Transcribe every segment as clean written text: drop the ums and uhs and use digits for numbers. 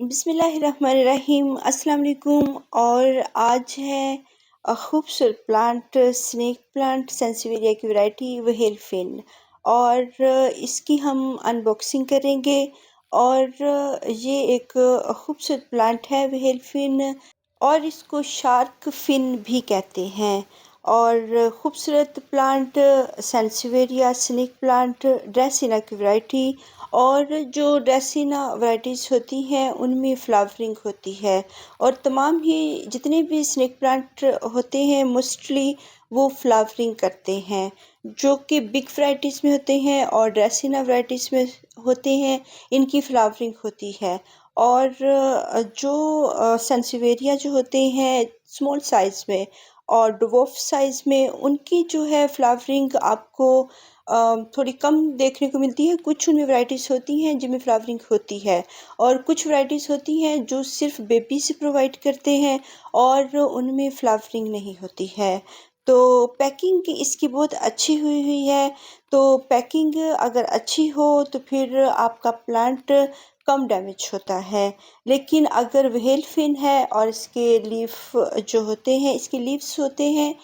बिस्मिल्लाहिर्रहमानिर्रहीम अस्सलाम वालेकुम। और आज है खूबसूरत प्लांट स्नेक प्लांट सेंसिवेरिया की वैरायटी वहेल फिन। और इसकी हम अनबॉक्सिंग करेंगे। और ये एक खूबसूरत प्लांट है वहेल फिन, और इसको शार्क फिन भी कहते हैं। और खूबसूरत प्लांट सेंसिवेरिया स्नेक प्लांट ड्रेसिना की वैरायटी। और जो ड्रेसिना वैराइटीज़ होती हैं उनमें फ्लावरिंग होती है। और तमाम ही जितने भी स्नेक प्लांट होते हैं मोस्टली वो फ्लावरिंग करते हैं, जो कि बिग वैराइटीज़ में होते हैं और ड्रेसिना वैराइटीज़ में होते हैं, इनकी फ्लावरिंग होती है। और जो सेंसिवेरिया जो होते हैं स्मॉल साइज़ में और डवार्फ साइज़ में, उनकी जो है फ्लावरिंग आपको थोड़ी कम देखने को मिलती है। कुछ उनमें वैराइटीज़ होती हैं जिनमें फ्लावरिंग होती है, और कुछ वैराइटीज़ होती हैं जो सिर्फ बेबी से प्रोवाइड करते हैं और उनमें फ्लावरिंग नहीं होती है। तो पैकिंग इसकी बहुत अच्छी हुई हुई है। तो पैकिंग अगर अच्छी हो तो फिर आपका प्लांट कम डैमेज होता है। लेकिन अगर व्हेल फिन है और इसके लीफ जो होते हैं, इसके लीव्स होते हैं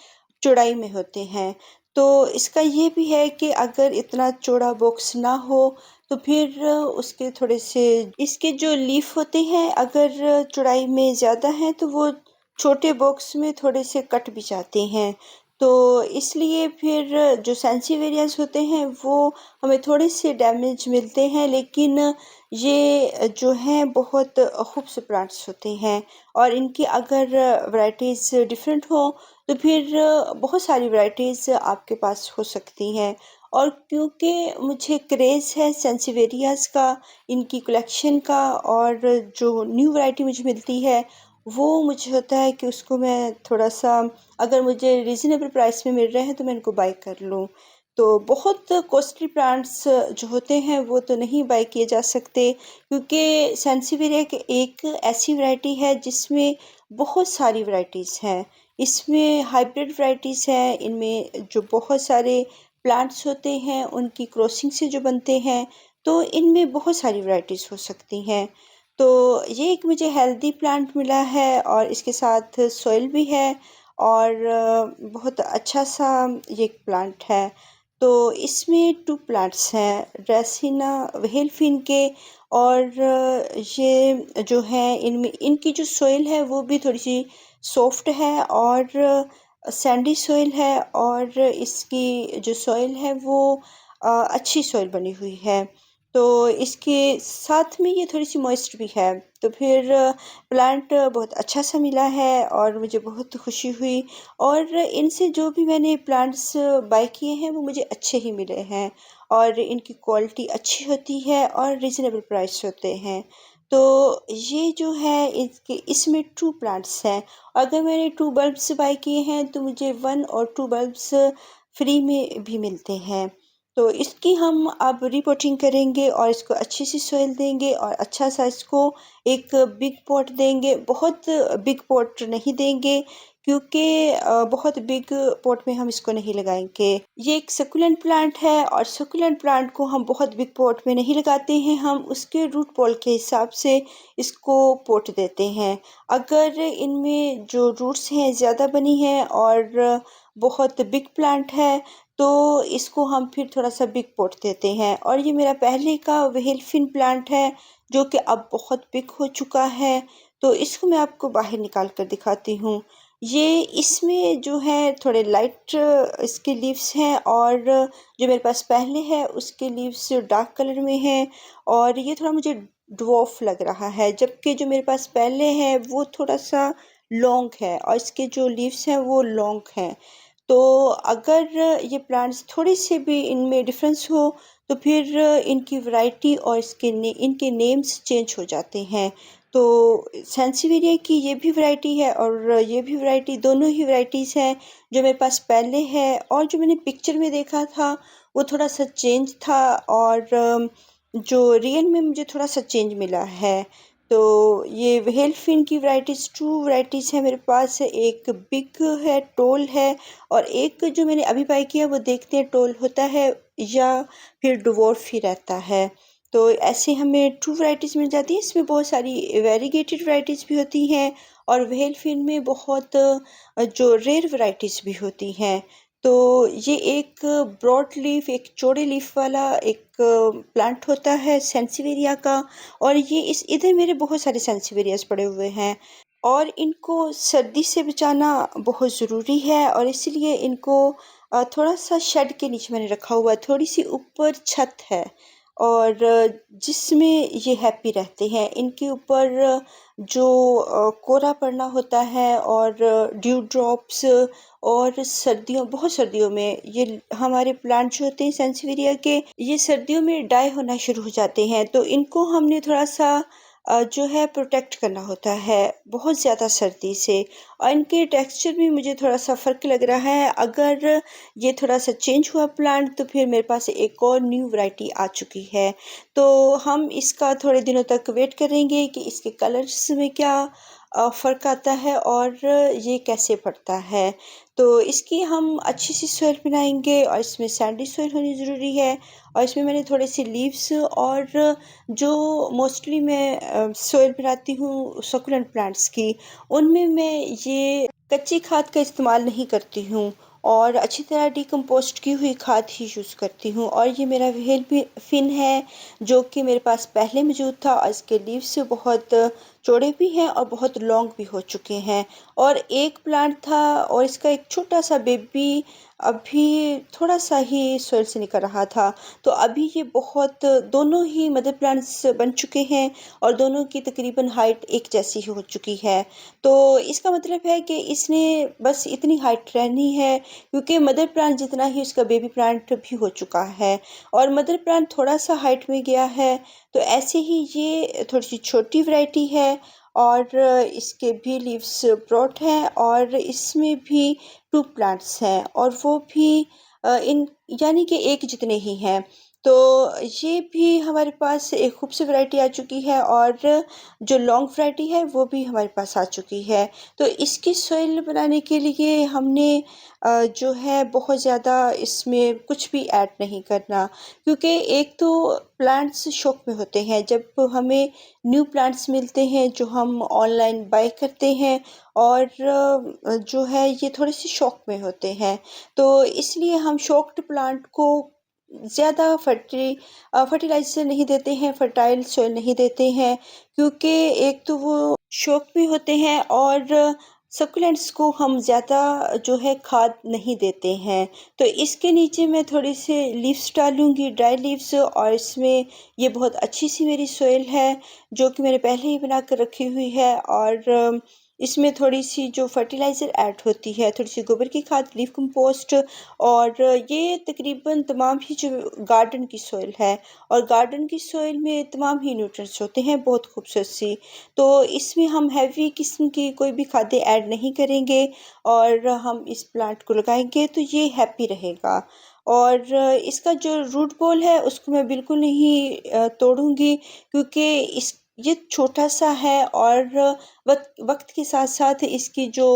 चौड़ाई में होते हैं। तो इसका ये भी है कि अगर इतना चौड़ा बॉक्स ना हो तो फिर उसके थोड़े से इसके जो लीफ होते हैं अगर चौड़ाई में ज़्यादा हैं तो वो छोटे बॉक्स में थोड़े से कट भी जाते हैं। तो इसलिए फिर जो सेंसिवेरियाज होते हैं वो हमें थोड़े से डैमेज मिलते हैं, लेकिन ये जो हैं बहुत खूबसूरत प्लांट्स होते हैं। और इनकी अगर वैराइटीज़ डिफरेंट हो तो फिर बहुत सारी वैराइटीज़ आपके पास हो सकती हैं। और क्योंकि मुझे क्रेज़ है सेंसिवेरियाज़ का, इनकी कलेक्शन का, और जो न्यू वैरायटी मुझे मिलती है वो मुझे होता है कि उसको मैं थोड़ा-सा, अगर मुझे रीज़नेबल प्राइस में मिल रहे हैं तो मैं इनको बाय कर लूँ। तो बहुत कॉस्टली प्लांट्स जो होते हैं वो तो नहीं बाय किए जा सकते, क्योंकि सेंसिवेरिया की एक ऐसी वैरायटी है जिसमें बहुत सारी वैराइटीज़ हैं। इसमें हाइब्रिड वैराइटीज़ हैं, इनमें जो बहुत सारे प्लांट्स होते हैं उनकी क्रॉसिंग से जो बनते हैं, तो इनमें बहुत सारी वैराइटीज़ हो सकती हैं। तो ये एक मुझे हेल्दी प्लांट मिला है और इसके साथ सॉइल भी है, और बहुत अच्छा सा ये प्लांट है। तो इसमें 2 प्लांट्स हैं ड्रेसिना व्हेल फिन के। और ये जो है इनमें इनकी जो सॉइल है वो भी थोड़ी-सी सॉफ्ट है और सैंडी सॉइल है, और इसकी जो सॉइल है वो अच्छी सॉइल बनी हुई है। तो इसके साथ में ये थोड़ी-सी मॉइस्ट भी है। तो फिर प्लांट बहुत अच्छा सा मिला है और मुझे बहुत खुशी हुई। और इनसे जो भी मैंने प्लांट्स बाय किए हैं वो मुझे अच्छे ही मिले हैं, और इनकी क्वालिटी अच्छी होती है और रीज़नेबल प्राइस होते हैं। तो ये जो है इसके इसमें 2 प्लांट्स हैं। अगर मैंने 2 बल्ब्स बाय किए हैं तो मुझे 1 और 2 बल्ब्स फ्री में भी मिलते हैं। तो इसकी हम अब रिपोर्टिंग करेंगे और इसको अच्छी सी सॉइल देंगे और अच्छा सा इसको एक बिग पॉट देंगे। बहुत बिग पॉट नहीं देंगे, क्योंकि बहुत बिग पॉट में हम इसको नहीं लगाएंगे। ये एक सकुलेंट प्लांट है और सकुलेंट प्लांट को हम बहुत बिग पॉट में नहीं लगाते हैं, हम उसके रूट बॉल के हिसाब से इसको पॉट देते हैं। अगर इनमें जो रूट्स हैं ज़्यादा बनी हैं और बहुत बिग प्लांट है तो इसको हम फिर थोड़ा-सा बिग पॉट देते हैं। और ये मेरा पहले का व्हेल फिन प्लांट है जो कि अब बहुत बिग हो चुका है। तो इसको मैं आपको बाहर निकाल कर दिखाती हूँ। ये इसमें जो है थोड़े लाइट इसके लीव्स हैं, और जो मेरे पास पहले है उसके लीव्स डार्क कलर में हैं, और ये थोड़ा मुझे ड्वार्फ लग रहा है, जबकि जो मेरे पास पहले है वो थोड़ा-सा लॉन्ग है और इसके जो लीव्स हैं वो लॉन्ग हैं। तो अगर ये प्लांट्स थोड़ी से भी इनमें डिफरेंस हो तो फिर इनकी वैरायटी और इनके नेम्स चेंज हो जाते हैं। तो सेंसिवेरिया की ये भी वैरायटी है और ये भी वैरायटी, दोनों ही वैरायटीज़ हैं जो मेरे पास पहले है, और जो मैंने पिक्चर में देखा था वो थोड़ा सा चेंज था, और जो रियल में मुझे थोड़ा सा चेंज मिला है। तो ये व्हेल फिन की वैराइटीज़ 2 वैराइटीज़ हैं मेरे पास। एक बिग है, टॉल है, और एक जो मैंने अभी बाय किया वो देखते हैं टॉल होता है या फिर डवार्फ ही रहता है। तो ऐसे हमें ट्रू वैराइटीज़ मिल जाती हैं। इसमें बहुत सारी वेरीगेटेड वैराइटीज़ भी होती हैं और व्हेल फिन में बहुत जो रेयर वैराइटीज़ भी होती हैं। तो ये एक ब्रॉड लीफ, एक चौड़े लीफ वाला एक प्लांट होता है सेंसिवेरिया का। और ये इस इधर मेरे बहुत सारे सेंसिवेरियास पड़े हुए हैं और इनको सर्दी से बचाना बहुत ज़रूरी है और इसीलिए इनको थोड़ा सा शेड के नीचे मैंने रखा हुआ है। थोड़ी सी ऊपर छत है और जिसमें ये हैप्पी रहते हैं। इनके ऊपर जो कोहरा पड़ना होता है और ड्यू ड्रॉप्स और बहुत सर्दियों में ये हमारे प्लांट जो होते हैं सेंसिवेरिया के, ये सर्दियों में डाई होना शुरू हो जाते हैं। तो इनको हमने थोड़ा सा जो है प्रोटेक्ट करना होता है बहुत ज़्यादा सर्दी से। और इनके टेक्सचर भी मुझे थोड़ा सा फ़र्क लग रहा है। अगर ये थोड़ा सा चेंज हुआ प्लांट तो फिर मेरे पास एक और न्यू वैरायटी आ चुकी है। तो हम इसका थोड़े दिनों तक वेट करेंगे कि इसके कलर्स में क्या फ़र्क आता है और ये कैसे बढ़ता है। तो इसकी हम अच्छी सी सॉइल बनाएंगे और इसमें सैंडी सॉइल होनी ज़रूरी है। और इसमें मैंने थोड़े से लीव्स और जो मोस्टली मैं सॉइल बनाती हूँ सकुलेंट प्लांट्स की, उनमें मैं ये कच्ची खाद का इस्तेमाल नहीं करती हूँ और अच्छी तरह डिकम्पोस्ट की हुई खाद ही यूज़ करती हूँ। और ये मेरा व्हेल भी फिन है जो कि मेरे पास पहले मौजूद था और इसके लीव्स बहुत चौड़े भी हैं और बहुत लॉन्ग भी हो चुके हैं। और एक प्लांट था और इसका एक छोटा सा बेबी अभी थोड़ा सा ही सॉइल से निकल रहा था। तो अभी ये बहुत दोनों ही मदर प्लांट्स बन चुके हैं और दोनों की तकरीबन हाइट एक जैसी ही हो चुकी है। तो इसका मतलब है कि इसने बस इतनी हाइट रहनी है क्योंकि मदर प्लांट जितना ही उसका बेबी प्लांट भी हो चुका है और मदर प्लांट थोड़ा सा हाइट में गया है। तो ऐसे ही ये थोड़ी सी छोटी वैरायटी है और इसके भी लीव्स ब्रॉड हैं और इसमें भी टू प्लांट्स हैं और वो भी इन यानी कि एक जितने ही हैं। तो ये भी हमारे पास एक खूबसूरत वैरायटी आ चुकी है और जो लॉन्ग वैरायटी है वो भी हमारे पास आ चुकी है। तो इसकी सॉइल बनाने के लिए हमने जो है बहुत ज़्यादा इसमें कुछ भी ऐड नहीं करना क्योंकि एक तो प्लांट्स शौक में होते हैं। जब हमें न्यू प्लांट्स मिलते हैं जो हम ऑनलाइन बाय करते हैं और जो है ये थोड़े से शौक में होते हैं। तो इसलिए हम शौक्ड प्लांट को ज़्यादा फर्टिलाइज़र नहीं देते हैं, फर्टाइल सॉइल नहीं देते हैं क्योंकि एक तो वो शौक में होते हैं और सकुलेंट्स को हम ज़्यादा जो है खाद नहीं देते हैं। तो इसके नीचे मैं थोड़ी से लीव्स डालूँगी, ड्राई लीव्स, और इसमें ये बहुत अच्छी सी मेरी सॉइल है जो कि मैंने पहले ही बना कर रखी हुई है। और इसमें थोड़ी सी जो फर्टिलाइज़र ऐड होती है, थोड़ी सी गोबर की खाद, लीफ कंपोस्ट, और ये तकरीबन तमाम ही जो गार्डन की सॉइल है और गार्डन की सॉइल में तमाम ही न्यूट्रिएंट्स होते हैं बहुत खूबसूरत सी। तो इसमें हम हैवी किस्म की कोई भी खादें ऐड नहीं करेंगे और हम इस प्लांट को लगाएंगे तो ये हैप्पी रहेगा। और इसका जो रूट बॉल है उसको मैं बिल्कुल नहीं तोड़ूंगी क्योंकि इस ये छोटा सा है और वक्त वक्त के साथ साथ इसकी जो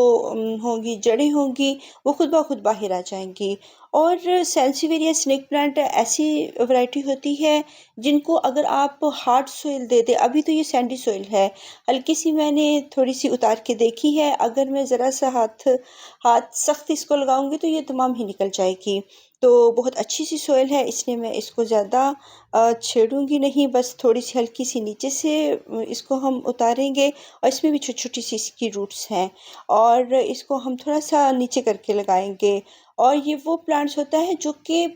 होंगी जड़ें होंगी वो खुद ब खुद बाहर आ जाएंगी। और सेंसिवेरिया स्नेक प्लांट ऐसी वैरायटी होती है जिनको अगर आप हार्ड सॉइल दे दें, अभी तो ये सैंडी सॉइल है, हल्की सी मैंने थोड़ी सी उतार के देखी है, अगर मैं ज़रा सा हाथ हाथ सख्त इसको लगाऊंगी तो ये तमाम ही निकल जाएगी। तो बहुत अच्छी सी सॉइल है, इसलिए मैं इसको ज़्यादा छेड़ूंगी नहीं, बस थोड़ी सी हल्की सी नीचे से इसको हम उतारेंगे और इसमें भी छोटी छोटी सी इसकी रूट्स हैं और इसको हम थोड़ा सा नीचे करके लगाएंगे। और ये वो प्लांट्स होता है जो कि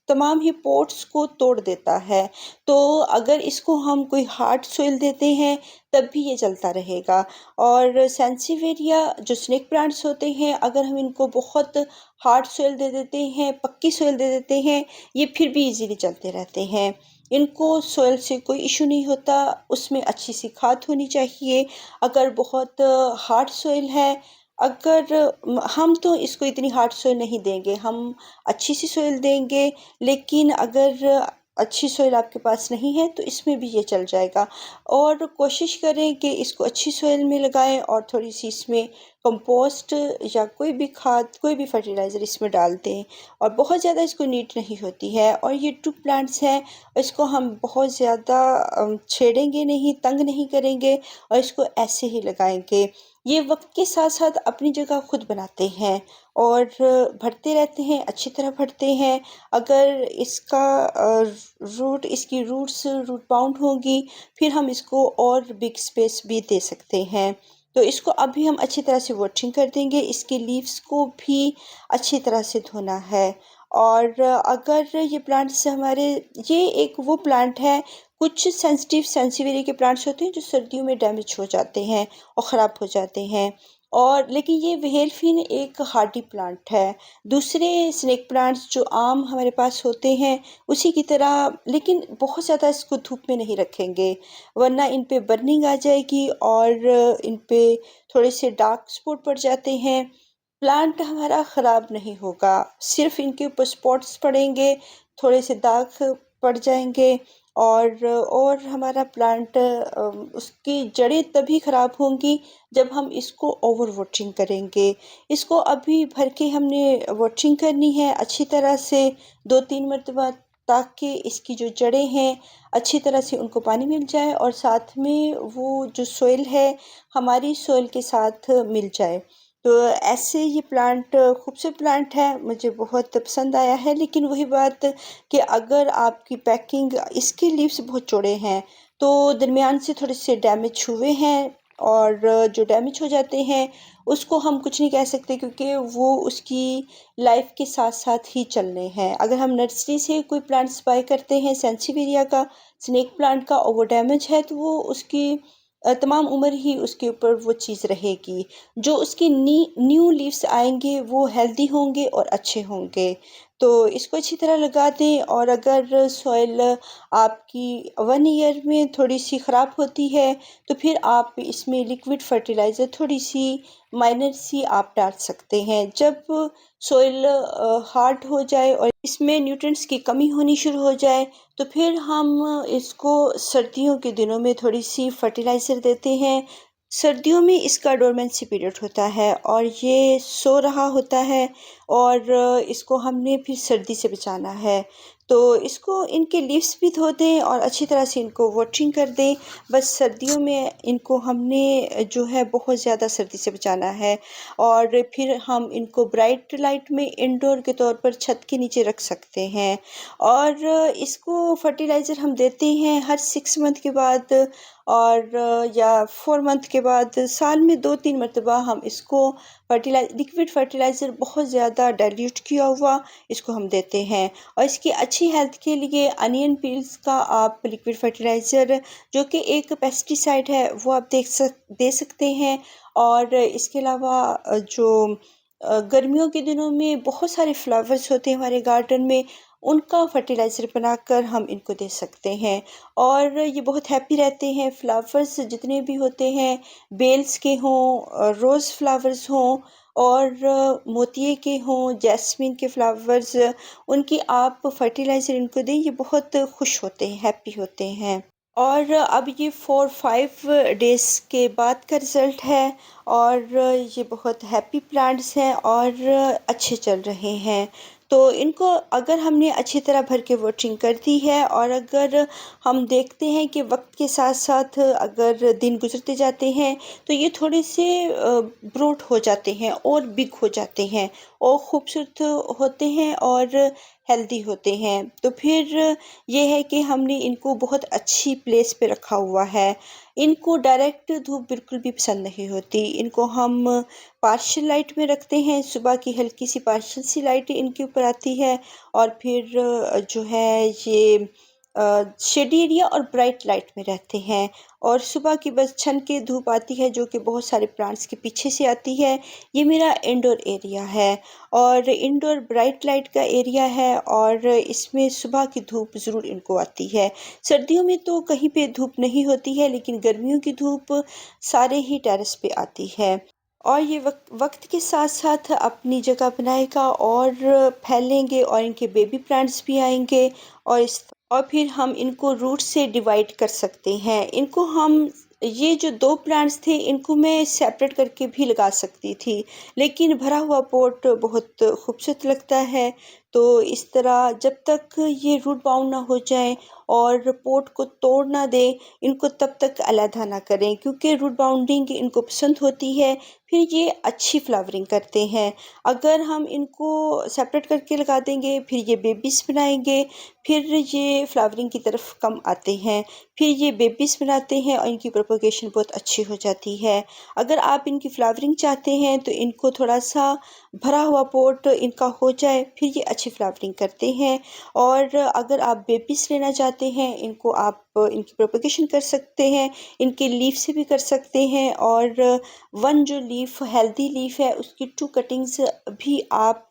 तमाम ही पोट्स को तोड़ देता है। तो अगर इसको हम कोई हार्ड सॉइल देते हैं तब भी ये चलता रहेगा। और सेंसिवेरिया जो स्नेक प्लांट्स होते हैं, अगर हम इनको बहुत हार्ड सॉइल दे देते हैं, पक्की सॉइल दे देते हैं, ये फिर भी इजीली चलते रहते हैं। इनको सॉइल से कोई इशू नहीं होता, उसमें अच्छी सी खाद होनी चाहिए। अगर बहुत हार्ड सॉइल है, अगर हम तो इसको इतनी हार्ड सॉइल नहीं देंगे, हम अच्छी सी सॉइल देंगे। लेकिन अगर अच्छी सॉइल आपके पास नहीं है तो इसमें भी ये चल जाएगा। और कोशिश करें कि इसको अच्छी सॉइल में लगाएं और थोड़ी सी इसमें कंपोस्ट या कोई भी खाद, कोई भी फर्टिलाइज़र इसमें डाल दें। और बहुत ज़्यादा इसको नीड नहीं होती है। और ये टू प्लांट्स हैं, इसको हम बहुत ज़्यादा छेड़ेंगे नहीं, तंग नहीं करेंगे और इसको ऐसे ही लगाएंगे। ये वक्त के साथ साथ अपनी जगह खुद बनाते हैं और बढ़ते रहते हैं, अच्छी तरह बढ़ते हैं। अगर इसका रूट, इसकी रूट बाउंड होगी, फिर हम इसको और बिग स्पेस भी दे सकते हैं। तो इसको अभी हम अच्छी तरह से वॉशिंग कर देंगे। इसके लीव्स को भी अच्छी तरह से धोना है। और अगर ये प्लांट्स हमारे, ये एक वो प्लांट है, कुछ सेंसिटिव सेंसिवेरिया के प्लांट्स होते हैं जो सर्दियों में डैमेज हो जाते हैं और ख़राब हो जाते हैं। और लेकिन ये वेहेलफिन एक हार्डी प्लांट है। दूसरे स्नेक प्लांट्स जो आम हमारे पास होते हैं उसी की तरह, लेकिन बहुत ज़्यादा इसको धूप में नहीं रखेंगे वरना इन पे बर्निंग आ जाएगी और इन पे थोड़े से डार्क स्पॉट पड़ जाते हैं। प्लांट हमारा ख़राब नहीं होगा, सिर्फ इनके ऊपर स्पॉट्स पड़ेंगे, थोड़े से दाग पड़ जाएंगे। और हमारा प्लांट, उसकी जड़ें तभी ख़राब होंगी जब हम इसको ओवर वाटरिंग करेंगे। इसको अभी भर के हमने वाटरिंग करनी है अच्छी तरह से 2-3 मरतबा, ताकि इसकी जो जड़ें हैं अच्छी तरह से उनको पानी मिल जाए और साथ में वो जो सॉइल है हमारी सॉइल के साथ मिल जाए। तो ऐसे ये प्लांट खूबसूरत प्लांट है, मुझे बहुत पसंद आया है। लेकिन वही बात कि अगर आपकी पैकिंग, इसके लीव्स बहुत चौड़े हैं तो दरमियान से थोड़े से डैमेज हुए हैं। और जो डैमेज हो जाते हैं उसको हम कुछ नहीं कह सकते, क्योंकि वो उसकी लाइफ के साथ साथ ही चलने हैं। अगर हम नर्सरी से कोई प्लांट्स बाय करते हैं सेंसिवेरिया का, स्नेक प्लांट का, और वो डैमेज है तो वो उसकी तमाम उम्र ही उसके ऊपर वो चीज़ रहेगी। जो उसकी न्यू लीव्स आएंगे वो हेल्दी होंगे और अच्छे होंगे। तो इसको अच्छी तरह लगा दें। और अगर सॉइल आपकी 1 ईयर में थोड़ी सी ख़राब होती है तो फिर आप इसमें लिक्विड फर्टिलाइज़र थोड़ी सी माइनर सी आप डाल सकते हैं। जब सॉइल हार्ड हो जाए और इसमें न्यूट्रिएंट्स की कमी होनी शुरू हो जाए तो फिर हम इसको सर्दियों के दिनों में थोड़ी सी फर्टिलाइज़र देते हैं। सर्दियों में इसका डोरमेंसी पीरियड होता है और ये सो रहा होता है और इसको हमने फिर सर्दी से बचाना है। तो इसको, इनके लीव्स भी धो दें और अच्छी तरह से इनको वाटरिंग कर दें। बस सर्दियों में इनको हमने जो है बहुत ज़्यादा सर्दी से बचाना है। और फिर हम इनको ब्राइट लाइट में इंडोर के तौर पर छत के नीचे रख सकते हैं। और इसको फर्टिलाइज़र हम देते हैं हर 6 मंथ के बाद और या 4 मंथ के बाद। साल में 2-3 मरतबा हम इसको लिक्विड फर्टिलाइज़र बहुत ज़्यादा डाइल्यूट किया हुआ इसको हम देते हैं। और इसकी अच्छी हेल्थ के लिए अनियन पील्स का आप लिक्विड फर्टिलाइज़र, जो कि एक पेस्टिसाइड है, वो आप दे सकते हैं। और इसके अलावा जो गर्मियों के दिनों में बहुत सारे फ्लावर्स होते हैं हमारे गार्डन में, उनका फर्टिलाइज़र बनाकर हम इनको दे सकते हैं। और ये बहुत हैप्पी रहते हैं। फ्लावर्स जितने भी होते हैं, बेल्स के हों, रोज़ फ्लावर्स हों और मोतिये के हों, जैस्मिन के फ्लावर्स, उनकी आप फर्टिलाइज़र इनको दें, ये बहुत खुश होते हैं, हैप्पी होते हैं। और अब ये 4-5 डेज़ के बाद का रिज़ल्ट है और ये बहुत हैप्पी प्लांट्स हैं और अच्छे चल रहे हैं। तो इनको अगर हमने अच्छी तरह भर के वाटरिंग कर दी है और अगर हम देखते हैं कि वक्त के साथ साथ अगर दिन गुजरते जाते हैं तो ये थोड़े से ब्रॉड हो जाते हैं और बिग हो जाते हैं और खूबसूरत होते हैं और हेल्दी होते हैं। तो फिर ये है कि हमने इनको बहुत अच्छी प्लेस पे रखा हुआ है। इनको डायरेक्ट धूप बिल्कुल भी पसंद नहीं होती। इनको हम पार्शियल लाइट में रखते हैं, सुबह की हल्की सी पार्शियल सी लाइट इनके ऊपर आती है और फिर जो है ये शेडी एरिया और ब्राइट लाइट में रहते हैं। और सुबह की बस छन के धूप आती है जो कि बहुत सारे प्लांट्स के पीछे से आती है। ये मेरा इंडोर एरिया है और इंडोर ब्राइट लाइट का एरिया है और इसमें सुबह की धूप ज़रूर इनको आती है। सर्दियों में तो कहीं पे धूप नहीं होती है, लेकिन गर्मियों की धूप सारे ही टेरेस पे आती है। और ये वक्त के साथ साथ अपनी जगह बनाएगा और फैलेंगे और इनके बेबी प्लांट्स भी आएंगे और और फिर हम इनको रूट से डिवाइड कर सकते हैं। इनको हम ये जो 2 प्लांट्स थे इनको मैं सेपरेट करके भी लगा सकती थी, लेकिन भरा हुआ पॉट बहुत खूबसूरत लगता है। तो इस तरह जब तक ये रूट बाउंड ना हो जाएँ और पॉट को तोड़ ना दें, इनको तब तक अलहदा ना करें, क्योंकि रूट बाउंडिंग इनको पसंद होती है, फिर ये अच्छी फ्लावरिंग करते हैं। अगर हम इनको सेपरेट करके लगा देंगे, फिर ये बेबीज़ बनाएंगे, फिर ये फ्लावरिंग की तरफ कम आते हैं, फिर ये बेबीज़ बनाते हैं और इनकी प्रोपगेशन बहुत अच्छी हो जाती है। अगर आप इनकी फ्लावरिंग चाहते हैं तो इनको थोड़ा सा भरा हुआ पॉट इनका हो जाए, फिर ये अच्छी फ्लावरिंग करते हैं। और अगर आप बेबीज़ लेना चाहते हैं, इनको आप इनकी प्रोपगेशन कर सकते हैं, इनके लीफ से भी कर सकते हैं। और वन जो लीफ हेल्दी लीफ है उसकी 2 कटिंग्स भी आप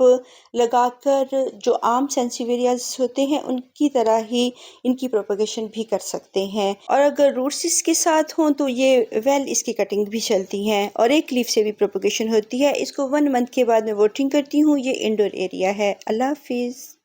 लगाकर जो आम सेंसिवेरियाज होते हैं उनकी तरह ही इनकी प्रोपगेशन भी कर सकते हैं। और अगर रूट्स इसके साथ हों तो ये वेल इसकी कटिंग भी चलती हैं और एक लीफ से भी प्रोपगेशन होती है। इसको 1 मंथ के बाद मैं वोटिंग करती हूँ। ये इंडोर एरिया है। अल्लाह हाफिज़।